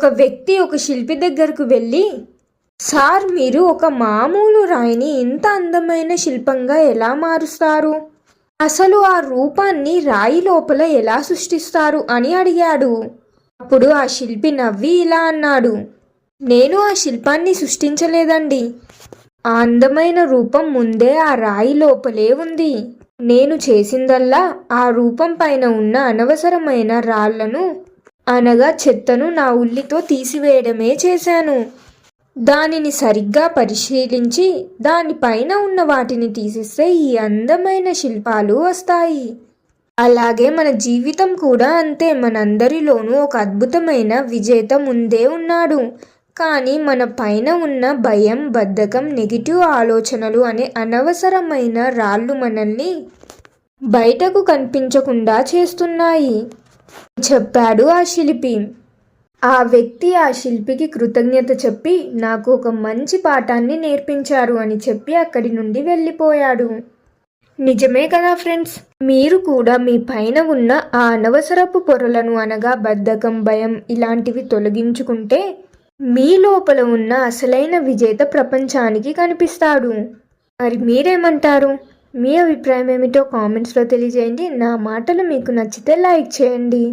ఒక వ్యక్తి ఒక శిల్పి దగ్గరకు వెళ్ళి, సార్, మీరు ఒక మామూలు రాయిని ఇంత అందమైన శిల్పంగా ఎలా మారుస్తారు? అసలు ఆ రూపాన్ని రాయి లోపల ఎలా సృష్టిస్తారు అని అడిగాడు. అప్పుడు ఆ శిల్పి నవ్వి ఇలా అన్నాడు, నేను ఆ శిల్పాన్ని సృష్టించలేదండి. ఆ అందమైన రూపం ముందే ఆ రాయి లోపలే ఉంది. నేను చేసిందల్లా ఆ రూపం పైన ఉన్న అనవసరమైన రాళ్లను అనగా చెత్తను నా ఉల్లితో తీసివేయడమే చేశాను. దానిని సరిగ్గా పరిశీలించి దానిపైన ఉన్న వాటిని తీసేస్తే ఈ అందమైన శిల్పాలు వస్తాయి. అలాగే మన జీవితం కూడా అంతే. మనందరిలోనూ ఒక అద్భుతమైన విజేత ముందే ఉన్నాడు. కానీ మన పైన ఉన్న భయం, బద్ధకం, నెగిటివ్ ఆలోచనలు అనే అనవసరమైన రాళ్ళు మనల్ని బయటకు కనిపించకుండా చేస్తున్నాయి చెప్పాడు ఆ శిల్పి. ఆ వ్యక్తి ఆ శిల్పికి కృతజ్ఞత చెప్పి, నాకు ఒక మంచి పాఠాన్ని నేర్పించారు అని చెప్పి అక్కడి నుండి వెళ్ళిపోయాడు. నిజమే కదా ఫ్రెండ్స్, మీరు కూడా మీ పైన ఉన్న ఆ అనవసరపు పొరలను అనగా బద్ధకం, భయం ఇలాంటివి తొలగించుకుంటే మీ లోపల ఉన్న అసలైన విజేత ప్రపంచానికి కనిపిస్తాడు. మరి మీరేమంటారు? మీ అభిప్రాయం ఏమిటో కామెంట్స్లో తెలియజేయండి. నా మాటలు మీకు నచ్చితే లైక్ చేయండి.